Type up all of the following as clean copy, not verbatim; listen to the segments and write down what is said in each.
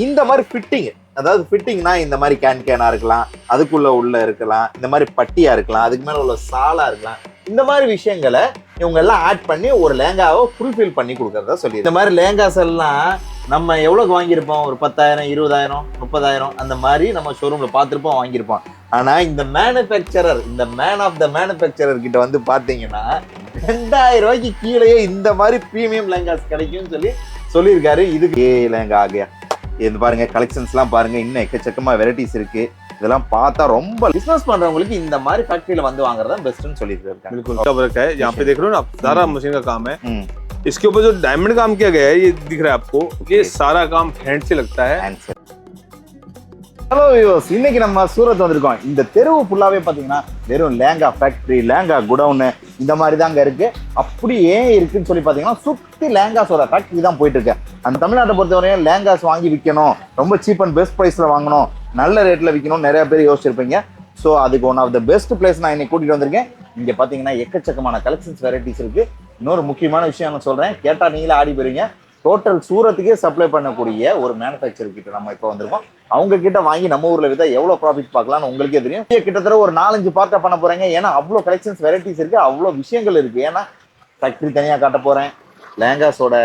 இந்த மாதிரி ஃபிட்டிங், அதாவது ஃபிட்டிங்னா இந்த மாதிரி கேனா இருக்கலாம், அதுக்குள்ள உள்ள இருக்கலாம், இந்த மாதிரி பட்டியா இருக்கலாம், அதுக்கு மேல உள்ள சாலா இருக்கலாம். இந்த மாதிரி விஷயங்களை இவங்க எல்லாம் ஆட் பண்ணி ஒரு லேங்காவை ஃபுல்ஃபில் பண்ணி கொடுக்கறதா சொல்லி. இந்த மாதிரி லேங்காஸ் எல்லாம் நம்ம எவ்வளோக்கு வாங்கியிருப்போம்? ஒரு 10,000, 20,000, 30,000 அந்த மாதிரி நம்ம ஷோரூம்ல பார்த்துருப்போம், வாங்கியிருப்போம். ஆனா இந்த மேனுஃபேக்சரர், இந்த மேன் ஆஃப் த மேனுஃபேக்சரர் கிட்ட வந்து பாத்தீங்கன்னா 2,000 ரூபாய்க்கு கீழேயே இந்த மாதிரி ப்ரீமியம் லேங்காஸ் கிடைக்கும்னு சொல்லியிருக்காரு. இதுக்கு லேங்கா ஆகியா இது பாருங்க, கலெக்ஷன்ஸ்லாம் பாருங்க, இன்னும் எக்கச்சக்கமா வெரைட்டிஸ் இருக்கு. இதெல்லாம் பார்த்தா ரொம்ப பிசினஸ் பண்றவங்களுக்கு இந்த மாதிரி ஃபேக்டரியில வந்து வாங்குறதா பெஸ்ட்னு சொல்லியிருக்காங்க. बिल्कुल क्या वर्क है यहाँ पे देख रहे हो ना आप, सारा मशीन का काम है। इसके ऊपर जो डायमंड काम किया गया है ये दिख रहा है आपको, ये सारा काम हैंड से लगता है। ஹலோ வியூவர்ஸ், இன்னைக்கு நம்ம சூரத் வந்திருக்கோம். இந்த தெருவு ஃபுல்லாவே பாத்தீங்கன்னா வெறும் லேங்கா ஃபேக்டரி, லேங்கா குடவுன் இந்த மாதிரி தாங்க இருக்கு. அப்படி ஏன் இருக்குன்னு சொல்லி பாத்தீங்கன்னா சுத்தி லேங்காஸோட ஃபேக்டரி தான் போயிட்டு இருக்கு. அந்த தமிழ்நாட்டை பொறுத்தவரையும் லேங்காஸ் வாங்கி விற்கணும், ரொம்ப சீப் அண்ட் பெஸ்ட் ப்ரைஸ்ல வாங்கணும், நல்ல ரேட்ல விற்கணும் நிறைய பேர் யோசிச்சிருப்பீங்க. ஸோ அதுக்கு one of the best place நான் இன்னைக்கு கூட்டிட்டு வந்திருக்கேன். இங்க பாத்தீங்கன்னா எக்கச்சக்கமான கலெக்ஷன்ஸ் வெரைட்டிஸ் இருக்கு. இன்னொரு முக்கியமான விஷயம் நான் சொல்றேன், கேட்டா நீங்களே ஆடி போயிருங்க. டோட்டல் சூரத்துக்கே சப்ளை பண்ணக்கூடிய ஒரு மேனுஃபேக்சர் கிட்ட நம்ம இப்போ வந்திருக்கோம். அவங்க கிட்ட வாங்கி நம்ம ஊர்ல விதா எவ்வளவு ப்ராஃபிட் பார்க்கலாம்னு உங்களுக்கே தெரியும். கிட்டத்தட்ட ஒரு 4-5 பார்ட்டா பண்ண போறேங்க. ஏன்னா அவ்வளோ கலெக்ஷன்ஸ் வெரைட்டிஸ் இருக்கு, அவ்வளோ விஷயங்கள் இருக்கு. ஏன்னா ஃபேக்டரி தனியா காட்ட போறேன், லேங்காஸோட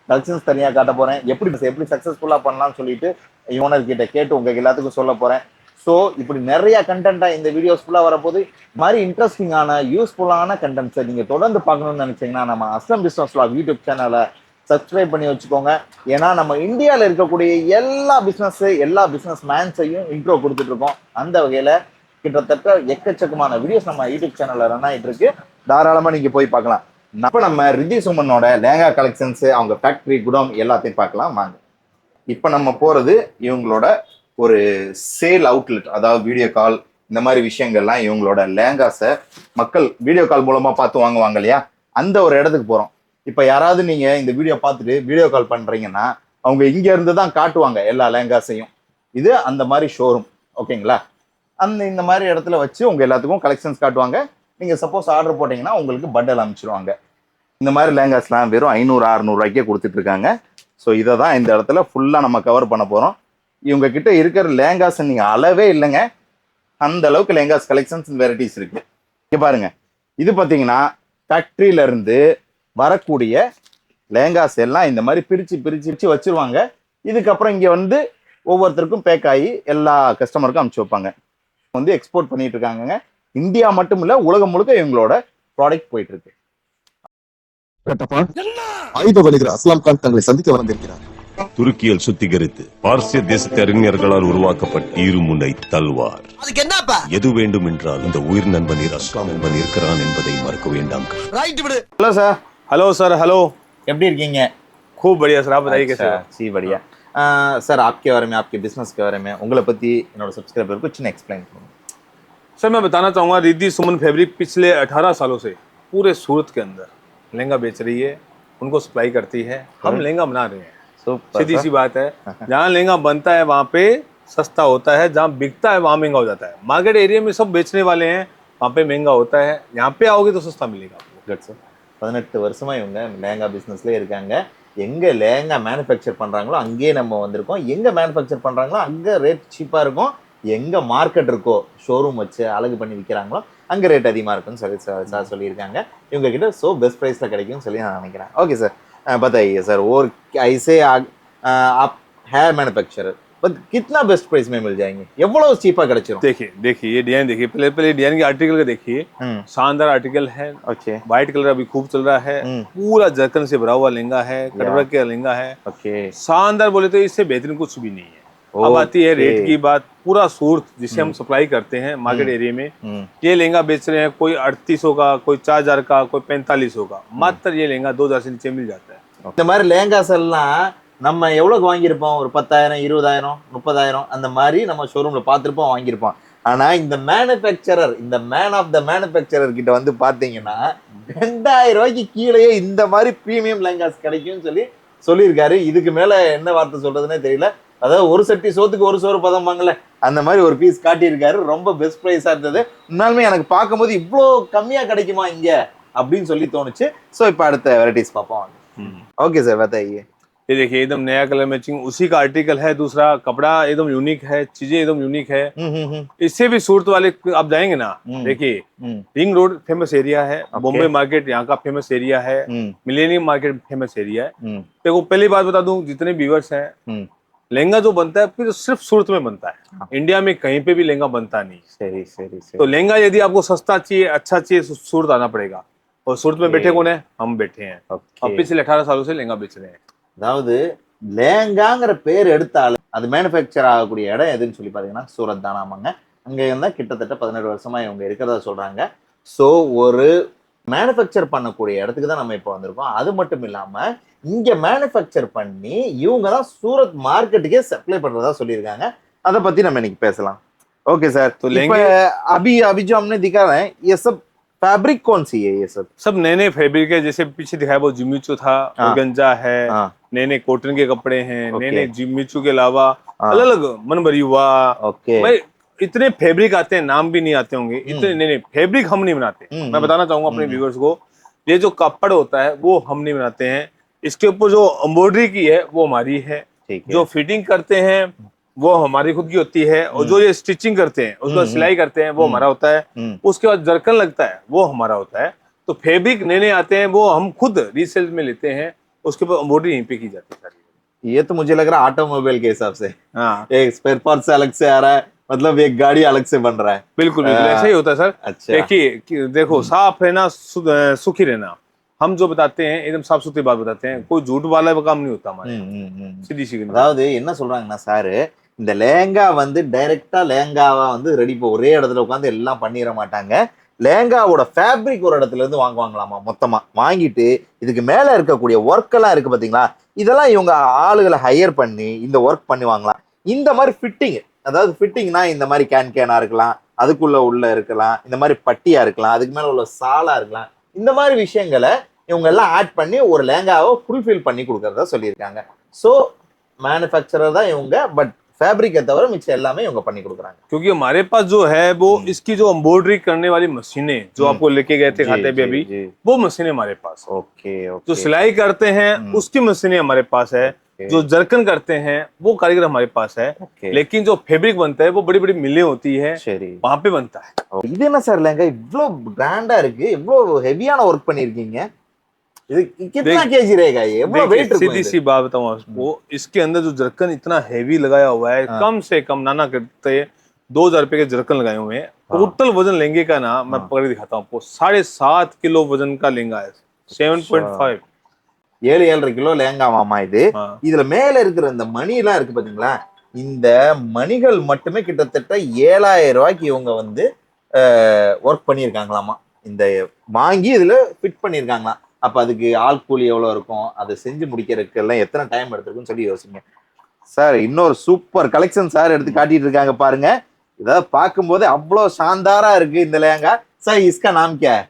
கலெக்ஷன்ஸ் தனியா காட்ட போறேன், எப்படி சக்சஸ்ஃபுல்லா பண்ணலாம்னு சொல்லிட்டு ஓனர் கிட்ட கேட்டு உங்களுக்கு எல்லாத்துக்கும் சொல்ல போறேன். ஸோ இப்படி நிறைய கண்டென்ட்டா இந்த வீடியோஸ் ஃபுல்லா வரப்போது. மாதிரி இன்ட்ரெஸ்டிங்கான யூஸ்ஃபுல்லான கண்டென்ட்ஸை நீங்க தொடர்ந்து பார்க்கணும்னு நினைச்சீங்கன்னா நம்ம அஸ்லம் பிசினஸ் vlog யூடியூப் சேனலை சப்ஸ்கிரைப் பண்ணி வச்சுக்கோங்க. ஏன்னா நம்ம இந்தியாவில் இருக்கக்கூடிய எல்லா பிசினஸ் மேன்ஸையும் இன்ட்ரோ கொடுத்துட்டு இருக்கோம். அந்த வகையில கிட்டத்தட்ட எக்கச்சக்கமான வீடியோஸ் நம்ம யூடியூப் சேனல்ல ரன் ஆகிட்டு இருக்கு. தாராளமா நீங்க போய் பார்க்கலாம். அப்ப நம்ம ரித்தி சுமனோட லேங்கா கலெக்ஷன்ஸ், அவங்க ஃபேக்டரி, குடோன் எல்லாத்தையும் பார்க்கலாம் வாங்க. இப்ப நம்ம போறது இவங்களோட ஒரு சேல் அவுட்லெட், அதாவது வீடியோ கால் இந்த மாதிரி விஷயங்கள்லாம் இவங்களோட லேங்காஸை மக்கள் வீடியோ கால் மூலமா பார்த்து வாங்குவாங்க இல்லையா, அந்த ஒரு இடத்துக்கு போறோம். இப்ப யாராவது நீங்க இந்த வீடியோ பார்த்துட்டு வீடியோ கால் பண்றீங்கன்னா அவங்க இங்க இருந்து தான் காட்டுவாங்க எல்லா லேங்காஸையும். இது அந்த மாதிரி ஷோரூம், ஓகேங்களா? இந்த மாதிரி இடத்துல வச்சு உங்க எல்லாத்துக்கும் கலெக்ஷன்ஸ் காட்டுவாங்க. நீங்க சப்போஸ் ஆர்டர் போட்டீங்கன்னா உங்களுக்கு பண்டல் அமைச்சிருவாங்க. இந்த மாதிரி லேங்காஸ்லாம் வெறும் 500-600 ரூபாய்க்கே கொடுத்துட்டு இருக்காங்க. ஸோ இதை தான் இந்த இடத்துல ஃபுல்லா நம்ம கவர் பண்ண போறோம். இவங்க கிட்ட இருக்கிற லேங்காஸ் நீங்க அளவே இல்லைங்க, அந்த அளவுக்கு லேங்காஸ் கலெக்ஷன்ஸ் வெரைட்டிஸ் இருக்கு. இங்க பாருங்க, இது பாத்தீங்கன்னா ஃபேக்டரியில இருந்து வரக்கூடிய லேங்காஸ் எல்லாம் இந்த மாதிரி பிரிச்சு வச்சிருவாங்க. இதுக்கப்புறம் இங்க வந்து ஒவ்வொருத்தருக்கும் பேக் ஆகி எல்லா கஸ்டமருக்கும் அனுப்பிச்சு வைப்பாங்க. வந்து எக்ஸ்போர்ட் பண்ணிட்டு இருக்காங்க. இந்தியா மட்டும் இல்ல, உலகம் முழுக்க இவங்களோட ப்ராடக்ட் போயிட்டு இருக்கு. ஆயுத வணிகர் அஸ்லாம் கான் தங்களை சந்திக்க வந்திருக்கிறார். துருக்கியில் சுத்திகரித்து பார்சிய தேசத்து அறிஞர்களால் உருவாக்கப்பட்ட இருமுனை தல்வார். எது வேண்டும் என்றால் இந்த உயிர் நண்பன் அஸ்லாம் நண்பன் இருக்கிறான் என்பதை மறக்க வேண்டாம். Hello sir. Hello sir, hello, எப்படி இருக்கீங்க? खूब बढ़िया सर, आप बताइए कैसे? जी बढ़िया सर, आपके बारे में, आपके बिजनेस के बारे में உங்களை பத்தி என்னோட சப்ஸ்கிரைபர் को சின்ன एक्सप्लेन करूं। सर मैं बताना चाहूँगा, रिद्धि सुमन फैब्रिक पिछले 18 सालों से पूरे सूरत के अंदर लहंगा बेच रही है, उनको सप्लाई करती है। हम लहंगा बना रहे हैं, सीधी सी बात है। जहाँ लहंगा बनता है वहाँ पे सस्ता होता है, जहाँ बिकता है वहाँ महंगा हो जाता है। मार्केट एरिया में सब बेचने वाले हैं, वहाँ पे महंगा होता है, यहाँ पे आओगे तो सस्ता मिलेगा आपको। 18 வருஷமா இவங்க லேங்கா பிசினஸ்ல இருக்காங்க. எங்க லேங்கா மேனுஃபேக்சர் பண்றாங்களோ அங்கேயே நம்ம வந்திருக்கோம். எங்க மேனுஃபேக்சர் பண்றாங்களோ அங்க ரேட் சீப்பா இருக்கும். எங்க மார்க்கெட் இருக்கோ, ஷோரூம் வச்சு அழகு பண்ணி விற்கிறாங்களோ அங்க ரேட் அதிகமா இருக்குன்னு சொல்லி சொல்லியிருக்காங்க. இவங்க கிட்ட சோ பெஸ்ட் பிரைஸ்ல கிடைக்கும்னு சொல்லி நான் நினைக்கிறேன். ஓகே சார், बताइए सर, और ऐसे आप है मैन्युफैक्चरर, बट कितना बेस्ट प्राइस में मिल जाएंगे? எவ்வளவு சீப்பா கிடைச்சிரும்? देखिए ये डिजाइन देखिए, पहले डिजाइन के आर्टिकल का देखिए, शानदार आर्टिकल है। ओके, व्हाइट कलर अभी खूब चल रहा है, पूरा जरकन से भरा हुआ लहंगा है, कटवर्क का लहंगा है। ओके, शानदार बोले तो इससे बेहतरीन कुछ भी नहीं है। अब आती है रेट की बात। पूरा सूरत जिसे हम सप्लाई करते हैं मार्केट एरिया में, ये लहंगा बेच रहे हैं कोई 3800 का, कोई 4000 का, कोई 4500 का। मात्र ये लहंगा 2000 से नीचे मिल जाता है। இந்த மாதிரி லேங்காஸ் எல்லாம் நம்ம எவ்வளவு வாங்கியிருப்போம்? ஒரு 10,000, 20,000, 30,000 அந்த மாதிரி நம்ம ஷோரூம்ல பார்த்துருப்போம், வாங்கியிருப்போம். ஆனா இந்த மேனுஃபேக்சரர், இந்த மேன் ஆஃப் த மேனுஃபேக்சரர் கிட்ட வந்து பாத்தீங்கன்னா 2,000 ரூபாய்க்கு கீழேயே இந்த மாதிரி ப்ரீமியம் லேங்காஸ் கிடைக்கும்னு சொல்லியிருக்காரு. இதுக்கு மேல என்ன வார்த்தை சொல்றதுன்னே தெரியல. அதாவது ஒரு சட்டி சோத்துக்கு ஒரு சோறு பதம் வாங்கல, அந்த மாதிரி ஒரு பீஸ் காட்டியிருக்காரு. ரொம்ப பெஸ்ட் ப்ரைஸா இருந்தது. உண்மையாலுமே எனக்கு பார்க்கும்போது இவ்வளோ கம்மியா கிடைக்குமா இங்க அப்படின்னு சொல்லி தோணுச்சு. ஸோ இப்போ அடுத்த வெரைட்டிஸ் பார்ப்போம். ओके सर, बताइए। ये देखिए एकदम नया कलर मैचिंग उसी का आर्टिकल है। दूसरा कपड़ा एकदम यूनिक है, चीजें एकदम यूनिक है। इससे भी सूरत वाले आप जाएंगे ना, देखिए रिंग रोड फेमस एरिया है, बॉम्बे मार्केट यहाँ का फेमस एरिया है, मिलेनियम मार्केट फेमस एरिया है। देखो पहली बात बता दूं, जितने व्यूअर्स हैं, लहंगा जो बनता है फिर सिर्फ सूरत में बनता है, इंडिया में कहीं पे भी लहंगा बनता नहीं। सही तो लहंगा यदि आपको सस्ता चाहिए, अच्छा चाहिए, सूरत आना पड़ेगा। और सूरत में बैठे कौन है? हम बैठे हैं। अब पिछले 18 सालों से लहंगा बेच रहे हैं। அதாவது லேங்காங்கிற பேர் எடுத்தாலும் அது மேனுஃபேக்சர் ஆகக்கூடிய இடம் எதுன்னு சொல்லி பாத்தீங்கன்னா சூரத் தானாமாங்க. அங்க இருந்தா கிட்டத்தட்ட 17 வருஷமா இவங்க இருக்கிறதா சொல்றாங்க. ஸோ ஒரு மேனுஃபேக்சர் பண்ணக்கூடிய இடத்துக்கு தான் நம்ம இப்போ வந்திருக்கோம். அது மட்டும் இல்லாம இங்க மேனுஃபேக்சர் பண்ணி இவங்க தான் சூரத் மார்க்கெட்டுக்கே சப்ளை பண்றதா சொல்லியிருக்காங்க. அதை பத்தி நம்ம இன்னைக்கு பேசலாம். ओके सर, तो अभी जो हमने दिखा रहे हैं ये सब फैब्रिक कौन सी है? ये सब नए नए फैब्रिक है। जैसे पीछे दिखाया वो जिम्मिचू था, ऑर्गेन्जा है, नए नए कॉटन के कपड़े हैं, नए नए जिम्मिचू के अलावा अलग अलग मनबरी हुआ। भाई इतने फैब्रिक आते हैं, नाम भी नहीं आते होंगे, इतने नए नए फैब्रिक हम नहीं बनाते। मैं बताना चाहूंगा अपने व्यूअर्स को, ये जो कपड़ होता है वो हम नहीं बनाते हैं। इसके ऊपर जो एम्ब्रॉयडरी की है वो हमारी है, जो फिटिंग करते हैं वो हमारी खुद की होती है, और जो ये स्टिचिंग करते हैं उसका सिलाई करते हैं वो हमारा होता है। उसके बाद जरकन लगता है वो हमारा होता है। तो फैब्रिक नए नए आते हैं वो हम खुद रीसेल में लेते हैं, उसके ऊपर एम्ब्रॉयडरी यहीं पे की जाती है। ये तो मुझे लग रहा है ऑटोमोबाइल के हिसाब से, हाँ, एक स्पेयर पार्ट से अलग से आ रहा है, मतलब एक गाड़ी अलग से बन रहा है। बिल्कुल बिल्कुल ऐसा ही होता है सर। अच्छा, देखिए देखो, साफ रहना, सुखी रहना, हम जो बताते हैं एकदम साफ सुथरी बात बताते हैं, कोई झूठ वाला काम नहीं होता हमारे। सीधी सी அதாவது என்ன சொல்றாங்கன்னா சார், இந்த லேங்கா வந்து டைரக்டா லேங்காவா வந்து ரெடி ஒரே இடத்துல உட்காந்து எல்லாம் பண்ணிட மாட்டாங்க. லேங்காவோட ஃபேப்ரிக் ஒரு இடத்துல இருந்து வாங்குவாங்களாமா, மொத்தமா வாங்கிட்டு இதுக்கு மேல இருக்கக்கூடிய ஒர்க் எல்லாம் இருக்கு பாத்தீங்களா, இதெல்லாம் இவங்க ஆளுகளை ஹையர் பண்ணி இந்த ஒர்க் பண்ணுவாங்களாம். இந்த மாதிரி ஃபிட்டிங், அதாவது ஃபிட்டிங்னா இந்த மாதிரி கேனா இருக்கலாம், அதுக்குள்ள உள்ள இருக்கலாம், இந்த மாதிரி பட்டியா இருக்கலாம், அதுக்கு மேல உள்ள சாலா இருக்கலாம், இந்த மாதிரி விஷயங்களை இவங்க எல்லாம் ஆட் பண்ணி ஒரு லேங்காவை ஃபுல்ஃபில் பண்ணி கொடுக்கறதா சொல்லியிருக்காங்க. ஸோ மேனுஃபேக்சரர் தான் இவங்க, பட் फैब्रिक है तवरा मिक्स எல்லாமே இவங்க பண்ணி கொடுக்குறாங்க. क्योंकि हमारे पास जो है वो इसकी जो एम्ब्रॉयडरी करने वाली मशीनें जो आपको लेके गए थे खाते पे अभी, वो मशीनें हमारे पास। ओके, जो सिलाई करते हैं उसकी मशीनें हमारे पास है, जो जरकन करते हैं वो कारीगर हमारे पास है, लेकिन जो फैब्रिक बनता है वो बड़ी बड़ी मिलें होती है, वहां पे बनता है। இது என்ன சார் லெஹங்கா இவ்ளோ கிராண்டா இருக்கு, இவ்ளோ ஹெவியான ஒர்க் பண்ணிருக்கீங்க, இது कितना केजी रहेगा ये, इतना वेट? सीधी सी बात बताऊं आपको, इसके अंदर जो जरकन इतना हेवी लगाया हुआ है, कम से कम नाना करते 2000 रुपए के जरकन लगाए हुए हैं। टोटल वजन लहंगे का ना मैं पकड़ के दिखाता हूँ आपको, 7.5 किलो वजन का लहंगा है, 7.5, 7.5 கிலோ லெஹங்கா மாமா இது. இதுல மேல இருக்கிற இந்த மணி எல்லாம் இருக்கு பாத்தீங்களா, இந்த மணிகள் மட்டுமே கிட்டத்தட்ட 7000 ரூபாய்க்கு இவங்க வந்து ஒர்க் பண்ணியிருக்காங்களாமா. இந்த வாங்கி இதுல ஃபிட் பண்ணியிருக்காங்களாம். அப்ப அதுக்கு ஆள் கூலி எவ்வளவு இருக்கும், அதை செஞ்சு முடிக்கிறதுக்கு எல்லாம் எத்தனை டைம் எடுத்திருக்குன்னு சொல்லி யோசிங்க சார். இன்னொரு சூப்பர் கலெக்ஷன் சார் எடுத்து காட்டிட்டு இருக்காங்க பாருங்க. இதாவது பார்க்கும்போது அவ்வளவு शानदारा இருக்கு இந்த லெஹங்கா. சார் इसका नाम क्या है?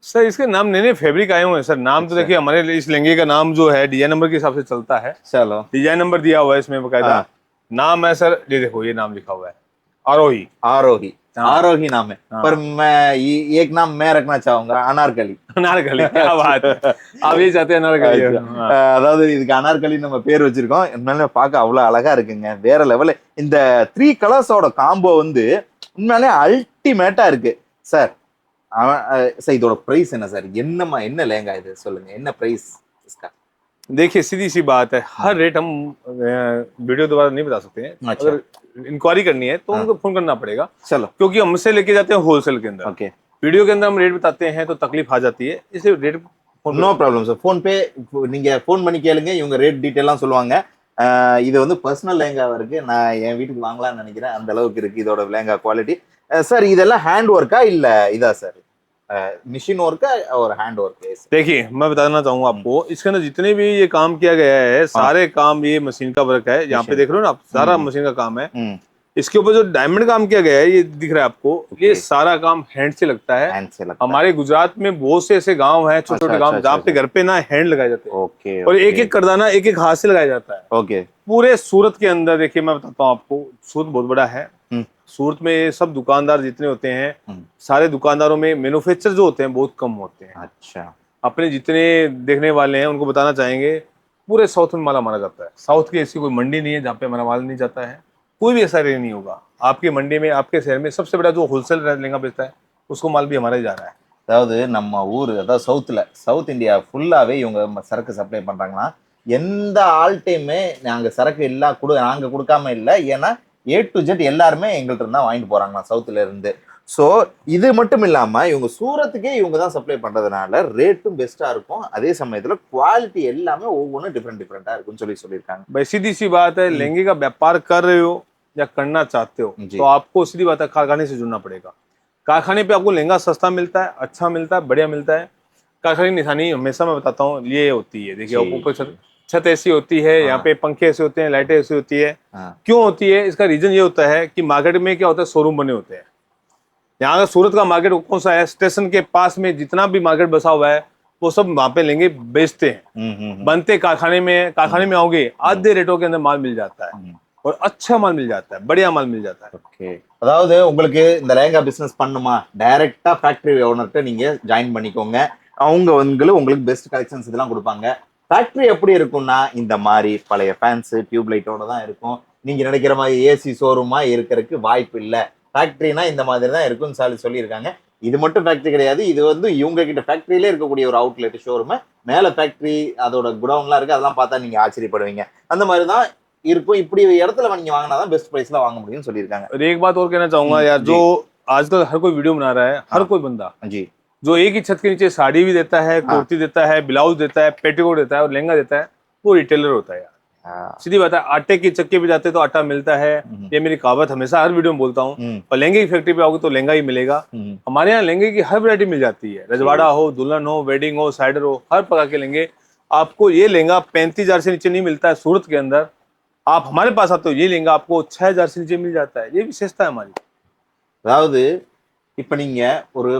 सर इसके नाम नए नए फैब्रिक आए हुए हैं सर। नाम तो देखिए हमारे इस लहंगे का नाम जो है डिजाइन नंबर के हिसाब से चलता है। चलो, डिजाइन नंबर दिया हुआ है इसमें बकायदा। नाम है सर, ये देखो ये नाम लिखा हुआ है आरोही। आरोही, आरोही नाम है। पर मैं एक नाम मैं रखना चाहूंगा, अनारकली। अनारकली, क्या बात है, आप ये चाहते हैं अनारकली? அதாவது இதுக்கு அனார்கலி நம்ம பேர் வச்சிருக்கோம். உண்மையிலே பார்க்க அவ்வளவு அழகா இருக்குங்க, வேற லெவல். இந்த 3 கலர்ஸோட காம்போ வந்து உண்மையிலே அல்டிமேட்டா இருக்கு சார். சார் இதோட பிரைஸ் என்ன சார்? என்ன லெஹங்கா இது சொல்லுங்க, என்ன பிரைஸ் इसका? देखिए सीधी सी बात है, हर रेट हम वीडियो द्वारा नहीं बता सकते हैं। अगर इंक्वायरी करनी है तो उनको फोन करना पड़ेगा। चलो, क्योंकि हमसे लेके जाते हैं होलसेल के अंदर। ओके, वीडियो के अंदर हम रेट बताते हैं तो तकलीफ आ जाती है, इसलिए rate no problem sir. PhonePe நீங்க ஃபோன் பண்ணி கேளுங்க, இவங்க ரேட் டீட்டெயிலாம் சொல்லுவாங்க. இது வந்து பர்சனல் லெஹங்காவா இருக்கு, நான் என் வீட்டுக்கு வாங்கலாம்னு நினைக்கிறேன், அந்த அளவுக்கு இருக்கு இதோட லெஹங்கா குவாலிட்டி. சார் இதெல்லாம் हैंड वर्क का இல்ல இதா சார் मशीन वर्क का और हैंड वर्क है? देखिए मैं बताना चाहूंगा आपको, इसके अंदर जितने भी ये काम किया गया है सारे काम ये मशीन का वर्क है। यहाँ पे देख रहे हो ना आप, सारा मशीन का काम है। इसके ऊपर जो डायमंड काम किया गया है ये दिख रहा है आपको, ये सारा काम हैंड से लगता है। हैंड से लगता हमारे गुजरात में बहुत से ऐसे गांव हैं, छोटे छोटे गांव, जहाँ पे घर पे ना हैंड लगाए जाते हैं। ओके, और एक एक करदाना एक एक हाथ से लगाया जाता है। ओके, पूरे सूरत के अंदर देखिए मैं बताता हूँ आपको, सूरत बहुत बड़ा है। सूरत में सब दुकानदार जितने होते हैं, सारे दुकानदारों में मैन्युफैक्चर जो होते हैं बहुत कम होते हैं। अच्छा, अपने जितने देखने वाले हैं उनको बताना चाहेंगे, पूरे साउथ में माल हमारा जाता है। साउथ की ऐसी कोई मंडी नहीं है जहाँ पे हमारा माल नहीं जाता है। कोई भी ऐसा एरिया नहीं होगा आपकी मंडी में, आपके शहर में सबसे बड़ा जो होलसेल लहंगा बेचता है उसको माल भी हमारा ही जा रहा है। அதாவது நம்ம ஊர், அதாவது சவுத் இந்தியா ஃபுல்லாவே இவங்க சரக்கு சப்ளை பண்றாங்கன்னா, எந்த ஆள்கிட்டையுமே நாங்க சரக்கு நாங்க கொடுக்காம இல்லை. ஏன்னா A to Z எல்லாருமே எங்கள்கிட்ட இருந்தா வாங்கிட்டு போறாங்களா சவுத்துல இருந்து. ஸோ இது மட்டும் இல்லாம இவங்க சூரத்துக்கே இவங்க தான் சப்ளை பண்றதுனால ரேட்டும் பெஸ்டா இருக்கும், அதே சமயத்துல குவாலிட்டி எல்லாமே ஒவ்வொன்றும் டிஃப்ரெண்டா இருக்கும்னு சொல்லியிருக்காங்க. भाई सीधी सी बात है, लहंगे का व्यापार कर रहे हो या करना चाहते हो तो आपको सीधी बात है कारखाने से जुड़ना पड़ेगा। कारखाने पे आपको लहंगा सस्ता मिलता है, अच्छा मिलता है, बढ़िया मिलता है। कारखाने की निशानी हमेशा मैं बताता हूँ ये होती है, देखिए ऊपर छत ऐसी होती है, यहाँ पे पंखे ऐसे होते हैं, लाइटें ऐसी होती है। क्यों होती है? इसका रीजन ये होता है कि मार्केट में क्या होता है, शोरूम बने होते हैं। यहाँ का सूरत का मार्केट कौन सा है, स्टेशन के पास में जितना भी मार्केट बसा हुआ है वो सब वहाँ पे लेंगे बेचते हैं। बनते कारखाने में आओगे आधे रेटों के अंदर माल मिल जाता है और अच्छा माल मिल जाता है, बढ़िया माल मिल जाता है। ஓகே, அதாவது உங்களுக்கு இந்த லேங்கா பிசினஸ் பண்ணுமா, டைரக்டா ஃபேக்டரி ஓனர்கிட்ட நீங்க ஜாயின் பண்ணிக்கோங்க. அவங்க உங்களுக்கு பெஸ்ட் கலெக்ஷன்ஸ் இதெல்லாம் கொடுப்பாங்க. ஃபேக்டரி எப்படி இருக்கும்னா இந்த மாதிரி பழைய ஃபேன்ஸ் டியூப் லைட்டோட தான் இருக்கும். நீங்க நினைக்கிற மாதிரி ஏசி ஷோரூமா இருக்கிறதுக்கு வாய்ப்பு இல்லை. ஃபேக்டரினா இந்த மாதிரி தான் இருக்கும்னு சொல்லியிருக்காங்க. இது மட்டும் ஃபேக்டரி கிடையாது, இது இவங்க கிட்ட ஃபேக்டரியிலே இருக்கக்கூடிய ஒரு அவுட்லெட் ஷோரூம். மேல ஃபேக்டரி அதோட குடவுன்லாம் இருக்கு, அதெல்லாம் பார்த்தா நீங்க ஆச்சரியப்படுவீங்க. அந்த மாதிரி தான் இருக்கும். இப்படி இடத்துல நீங்க வாங்கினாதான் பெஸ்ட் பிரைஸ்ல வாங்க முடியும்னு சொல்லியிருக்காங்க. और एक बात और कहना चाहूंगा यार, जो आजकल हर कोई वीडियो बना रहा है, हर कोई बंदा जी जो एक ही छत के नीचे साड़ी भी देता है, कुर्ती देता है, ब्लाउज देता है, पेटीकोट देता है और लहंगा देता है, वो रिटेलर होता है यार। सीधी बात है, आटे की चक्के पे जाते तो आटा मिलता है, ये मेरी कहावत हमेशा हर वीडियो में बोलता हूँ। और लहंगे की फैक्ट्री पे आओगे तो लहंगा ही मिलेगा। हमारे यहाँ लहंगे की हर वैरायटी मिल जाती है, रजवाड़ा हो, दुल्हन हो, वेडिंग हो, साइडर हो, हर प्रकार के लहंगे। आपको ये लहंगा 35,000 से नीचे नहीं मिलता है सूरत के अंदर। आप हमारे पास आते हो ये लहंगा आपको 6,000 से नीचे मिल जाता है। ये विशेषता है हमारी। அதாவது இப்ப நீங்க ஒரு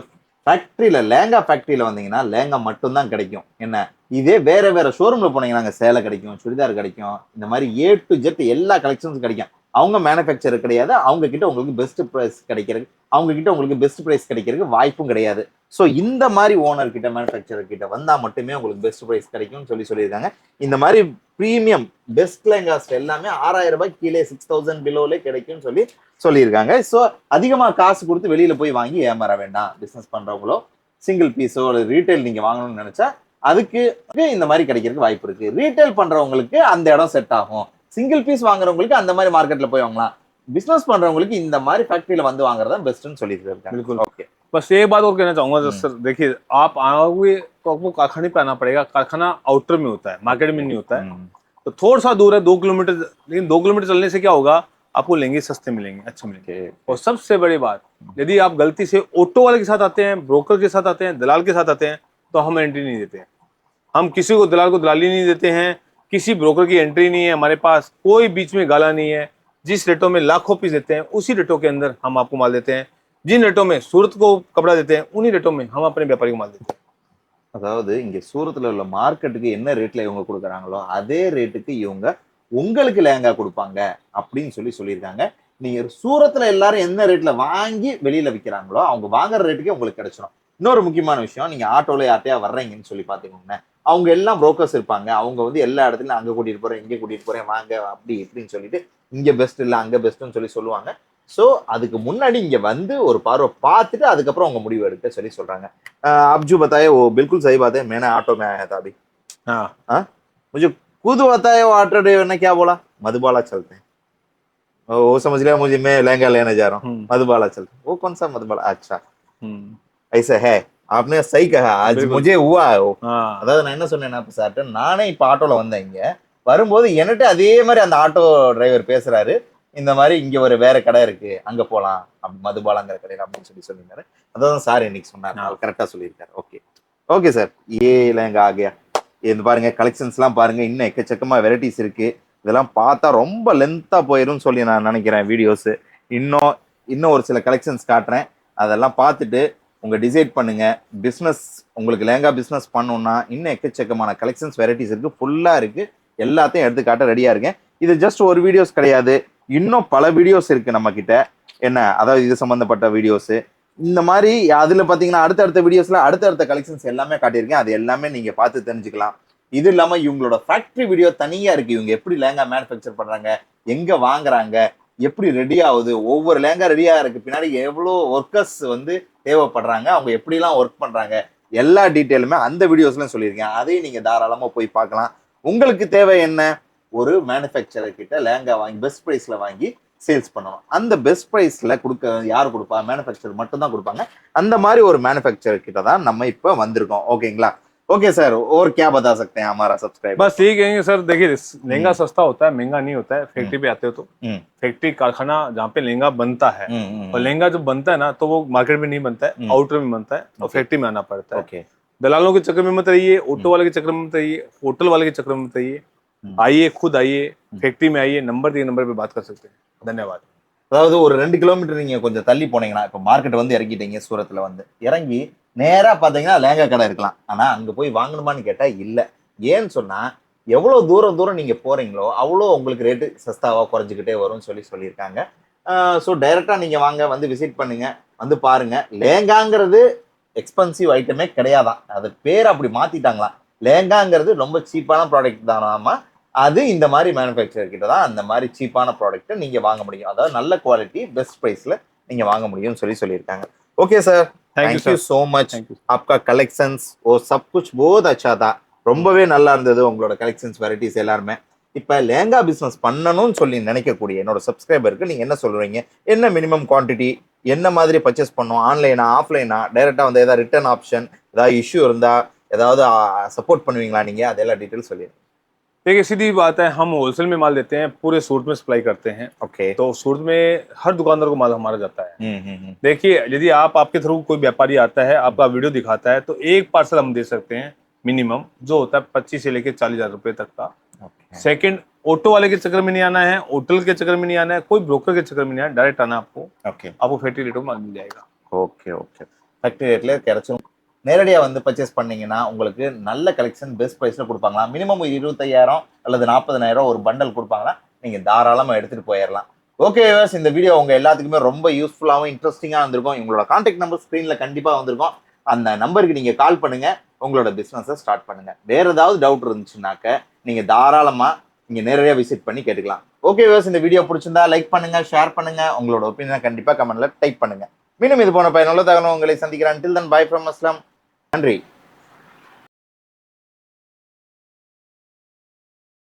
ஃபேக்டரியில லேங்கா ஃபேக்டரியில வந்தீங்கன்னா லேங்கா மட்டும்தான் கிடைக்கும். என்ன இதே வேற ஷோரூம்ல போனீங்கன்னா சேலை கிடைக்கும், சுடிதார் கிடைக்கும், இந்த மாதிரி A to Z எல்லா கலெக்ஷன்ஸும் கிடைக்கும். அவங்க மேனுஃபேக்சர் கிடையாது, அவங்க கிட்ட உங்களுக்கு பெஸ்ட் பிரைஸ் கிடைக்கிறதுக்கு வாய்ப்பும் கிடையாது. ஸோ இந்த மாதிரி ஓனர் கிட்ட மேனுஃபேக்சரர் கிட்ட வந்தா மட்டுமே உங்களுக்கு பெஸ்ட் பிரைஸ் கிடைக்கும்னு சொல்லியிருக்காங்க. இந்த மாதிரி ப்ரீமியம் பெஸ்ட் லெஹங்காஸ் எல்லாமே 6,000 ரூபாய் கீழே 6,000 பிலோலே கிடைக்கும்னு சொல்லியிருக்காங்க. ஸோ அதிகமா காசு கொடுத்து வெளியில போய் வாங்கி ஏமாற வேண்டாம். பிசினஸ் பண்றவங்களோ சிங்கிள் பீஸோ ரீட்டைல் நீங்க வாங்கணும்னு நினைச்சா அதுக்கு இந்த மாதிரி கிடைக்கிறதுக்கு வாய்ப்பு இருக்கு. ரீட்டைல் பண்றவங்களுக்கு அந்த இடம் செட் ஆகும். சிங்கிள் பீஸ் வாங்குறவங்களுக்கு அந்த மாதிரி மார்க்கெட்ல போய் வாங்கலாம். बिजनेस பண்றவங்களுக்கு இந்த மாதிரி ஃபேக்டரியில வந்து வாங்குறது தான் பெஸ்ட்னு சொல்லிட்டு இருக்காங்க. बिल्कुल ओके। बस एक बात और कहना चाहूंगा सर, देखिए आप आओगे तो आपको कारखाने पे आना पड़ेगा। कारखाना आउटर में होता है, मार्केट में नहीं होता है। तो थोड़ा सा दूर है 2 किलोमीटर, लेकिन 2 किलोमीटर चलने से क्या होगा, आपको लहंगे सस्ते मिलेंगे, अच्छे मिलेंगे। और सबसे बड़ी बात, यदि आप गलती से ऑटो वाले के साथ आते हैं, ब्रोकर के साथ आते हैं, दलाल के साथ आते हैं तो हम एंट्री नहीं देते हैं। हम किसी को दलाल को दलाली नहीं देते हैं, किसी ब्रोकर की एंट्री नहीं है हमारे पास, कोई बीच में गाला नहीं है। जिस रेटों में लाखों पीस देते हैं उसी रेटों के अंदर हम आपको माल देते हैं। जिन रेटों में सूरत को कपड़ा देते हैं उन्हीं रेटों में हम अपने व्यापारी को माल देते हैं। அதாவது இங்க சூரத்துல உள்ள மார்க்கெட்டுக்கு என்ன ரேட்ல இவங்க கொடுக்குறாங்களோ அதே ரேட்டுக்கு இவங்க உங்களுக்கு லேங்கா கொடுப்பாங்க அப்படின்னு சொல்லியிருக்காங்க. நீங்க சூரத்துல எல்லாரும் என்ன ரேட்ல வாங்கி வெளியில விற்கிறாங்களோ அவங்க வாங்குற ரேட்டுக்கே உங்களுக்கு கிடைச்சிடும். இன்னொரு முக்கியமான விஷயம், நீங்க ஆட்டோல யார்ட்டையா வர்றீங்கன்னு சொல்லி பாத்தீங்கன்னா அவங்க எல்லாம் புரோக்கர்ஸ் இருப்பாங்க. அவங்க எல்லா இடத்துலயும் அங்க கூட்டிட்டு போறேன், இங்க கூட்டிட்டு போறேன், வாங்க அப்படி இப்படின்னு சொல்லிட்டு இங்க பெஸ்ட் இல்ல அங்க பெஸ்ட்னு சொல்லுவாங்க. சோ அதுக்கு முன்னாடி இங்க வந்து ஒரு பார்வை பார்த்துட்டு அதுக்கப்புறம் அவங்க முடிவு எடுக்க சொல்றாங்க. आप जो बताए वो बिल्कुल सही बात है। मैंने ऑटो में आया था अभी। हाँ, मुझे खुद बताया वो ऑटो ड्राइवर ने क्या बोला, मधुबाला चलते हैं। वो समझ लिया मुझे मैं लहंगा लेने जा रहा हूँ, मधुबाला चलते। वो कौन सा मधुबाला? अच्छा ऐसा है, आपने सही कहा। आज मुझे हुआ है वो। அதாவது நான் என்ன சொன்னேன்னா சார்ட்ட, நானே இப்ப ஆட்டோல வந்தேன். இங்க வரும்போது என்கிட்ட அதே மாதிரி அந்த ஆட்டோ டிரைவர் பேசுறாரு. இந்த மாதிரி இங்க ஒரு வேற கடை இருக்கு, அங்க போலாம், மதுபாலாங்கிற கடையில அப்படின்னு சொல்லியிருந்தாரு. அதான் சார் இன்னைக்கு சொன்னார், கரெக்டா சொல்லியிருக்காரு. ஓகே ஓகே சார், ஏ லெஹங்கா ஆகியா. இது பாருங்க, கலெக்ஷன்ஸ் எல்லாம் பாருங்க, இன்னும் எக்கச்சக்கமா வெரைட்டிஸ் இருக்கு. இதெல்லாம் பார்த்தா ரொம்ப லென்த்தா போயிரும் சொல்லி நான் நினைக்கிறேன் வீடியோஸ். இன்னும் ஒரு சில கலெக்ஷன்ஸ் காட்டுறேன், அதெல்லாம் பார்த்துட்டு உங்க டிசைட் பண்ணுங்க. பிசினஸ் உங்களுக்கு லெஹங்கா பிசினஸ் பண்ணணும்னா இன்னும் எக்கச்சக்கமான கலெக்ஷன்ஸ் வெரைட்டிஸ் இருக்கு, ஃபுல்லா இருக்கு. எல்லாத்தையும் எடுத்து காட்ட ரெடியா இருக்கேன். இது ஜஸ்ட் ஒரு வீடியோஸ் கிடையாது, இன்னும் பல வீடியோஸ் இருக்கு நம்ம கிட்ட. என்ன, அதாவது இது சம்பந்தப்பட்ட வீடியோஸ் இந்த மாதிரி அதுல பாத்தீங்கன்னா அடுத்தடுத்த வீடியோஸ்ல அடுத்தடுத்த கலெக்ஷன்ஸ் எல்லாமே காட்டியிருக்கேன். அது எல்லாமே நீங்க பார்த்து தெரிஞ்சுக்கலாம். இது இல்லாம இவங்களோட ஃபேக்டரி வீடியோ தனியா இருக்கு. இவங்க எப்படி லேங்கா மேனுஃபேக்சர் பண்றாங்க, எங்க வாங்குறாங்க, எப்படி ரெடி ஆகுது, ஒவ்வொரு லேங்கா ரெடி ஆகிறதுக்கு பின்னாடி எவ்வளோ ஒர்க்கர்ஸ் வந்து தேவைப்படுறாங்க, அவங்க எப்படிலாம் ஒர்க் பண்றாங்க, எல்லா டீட்டெயிலுமே அந்த வீடியோஸ்லாம் சொல்லியிருக்கேன். அதையும் நீங்க தாராளமா போய் பார்க்கலாம். உங்களுக்கு தேவை என்ன, ஒரு மேனுஃபேக்சரர் கிட்ட லேங்கா வாங்கி பெஸ்ட் ப்ரைஸ்ல வாங்கி சேல்ஸ் பண்ணணும். அந்த பெஸ்ட் ப்ரைஸ்ல கொடுக்க யார் கொடுப்பா, மேனுஃபேக்சர் மட்டும் தான் கொடுப்பாங்க. அந்த மாதிரி ஒரு மேனுஃபேக்சரர் கிட்ட தான் நம்ம இப்போ வந்திருக்கோம். ஓகேங்களா? ओके सर, और क्या बता सकते हैं हमारा सब्सक्राइबर? बस यही कहेंगे सर, देखिए लहंगा सस्ता होता है, महंगा नहीं होता है। फैक्ट्री पे आते हो तो फैक्ट्री कारखाना जहाँ पे लहंगा बनता है, और लहंगा जो बनता है ना तो वो मार्केट में नहीं बनता है, आउटर में बनता है, और फैक्ट्री में आना पड़ता है। दलालों के चक्कर में मत रहिए, ऑटो वाले के चक्कर में मत रहिए, होटल वाले के चक्कर में मत रहिए। आइए, खुद आइए, फैक्ट्री में आइए, नंबर दिए, नंबर पे बात कर सकते हैं। धन्यवाद। அதாவது ஒரு 2 கிலோமீட்டர் நீங்க கொஞ்சம் தள்ளி போனீங்கன்னா, இப்போ மார்க்கெட் வந்து இறங்கிட்டீங்க, சூரத்துல வந்து இறங்கி நேரா பாத்தீங்கன்னா லேங்கா கடை இருக்கலாம். ஆனா அங்க போய் வாங்கணுமான்னு கேட்டா இல்ல. ஏன்னு சொன்னா எவ்வளவு தூரம் நீங்க போறீங்களோ அவ்வளோ உங்களுக்கு ரேட்டு சஸ்தாவா குறைஞ்சிக்கிட்டே வரும்னு சொல்லியிருக்காங்க. ஸோ டைரக்டா நீங்க வாங்க, வந்து விசிட் பண்ணுங்க, வந்து பாருங்க. லேங்காங்கிறது எக்ஸ்பென்சிவ் ஐட்டமே கிடையாதான், அது பேர் அப்படி மாத்திட்டாங்களாம். லேங்காங்கிறது ரொம்ப சீப்பான ப்ராடக்ட் தானாமா. அது இந்த மாதிரி மேனுஃபேக்சரர் கிட்ட தான் அந்த மாதிரி சீப்பான ப்ராடக்ட்டை நீங்க வாங்க முடியும். அதாவது நல்ல குவாலிட்டி பெஸ்ட் ப்ரைஸ்ல நீங்க வாங்க முடியும்னு சொல்லியிருக்காங்க. Okay sir, thank you so much. आपका कलेक्शंस वो सब कुछ बहुत अच्छा था. ரொம்பவே நல்லா இருந்தது உங்களோட கலெக்ஷன்ஸ், வெரைட்டிஸ் எல்லாருமே. இப்போ லேங்கா பிஸ்னஸ் பண்ணணும்னு சொல்லி நினைக்கக்கூடிய என்னோட சப்ஸ்கிரைபருக்கு நீங்க என்ன சொல்றீங்க, என்ன மினிமம் குவான்டிட்டி, என்ன மாதிரி பர்ச்சேஸ் பண்ணணும், ஆன்லைனா ஆஃப்லைனா, டைரக்டா வந்து ஏதாவது ரிட்டர்ன் ஆப்ஷன், ஏதாவது இஷ்யூ இருந்தா ஏதாவது சப்போர்ட் பண்ணுவீங்களா நீங்க, அதெல்லாம் டீட்டெயில் சொல்லிடுங்க. देखिए सीधी बात है, हम होलसेल में माल देते हैं, पूरे सूरत में सप्लाई करते हैं। ओके। तो सूरत में हर दुकानदार को माल हमारा जाता है। देखिए यदि आपके थ्रू कोई व्यापारी आता है, आपका वीडियो दिखाता है, तो एक पार्सल हम दे सकते हैं मिनिमम, जो होता है 25 से लेकर 40,000 रुपए तक का। सेकंड, ऑटो वाले के चक्कर में नहीं आना है, होटल के चक्कर में नहीं आना है, कोई ब्रोकर के चक्कर में नहीं आना है, डायरेक्ट आना आपको। आपको फैक्ट्री रेट में माल मिल जाएगा। ஓகே ஓகே, ஃபேக்டரி ரேட்ல கிடைச்சும். நேரடியாக வந்து பர்ச்சேஸ் பண்ணீங்கன்னா உங்களுக்கு நல்ல கலெக்ஷன் பெஸ்ட் ப்ரைஸில் கொடுப்பாங்களா. மினிமம் 25,000 அல்லது 40,000 ஒரு பண்டல் கொடுப்பாங்களா, நீங்கள் தாராளமாக எடுத்துகிட்டு போயிடலாம். ஓகே வியூவர்ஸ், இந்த வீடியோ உங்கள் எல்லாத்துக்குமே ரொம்ப யூஸ்ஃபுல்லாகவும் இன்ட்ரெஸ்டிங்காக இருந்திருக்கும். உங்களோட கான்டாக்ட் நம்பர் ஸ்க்ரீனில் கண்டிப்பாக வந்திருக்கும். அந்த நம்பருக்கு நீங்கள் கால் பண்ணுங்கள், உங்களோட பிஸ்னஸை ஸ்டார்ட் பண்ணுங்கள். வேறு ஏதாவது டவுட் இருந்துச்சுனாக்க நீங்கள் தாராளமாக நீங்கள் நேரடியாக விசிட் பண்ணி கேட்டுக்கலாம். ஓகே வியூவர்ஸ், இந்த வீடியோ பிடிச்சிருந்தா லைக் பண்ணுங்கள், ஷேர் பண்ணுங்கள், உங்களோட ஒப்பீனியனை கண்டிப்பாக கமெண்ட்டில் டைப் பண்ணுங்கள். மீண்டும் இது போன பயனுள்ள தகவல் உங்களை சந்திக்கிறேன். Till then, bye from Aslam. நன்றி.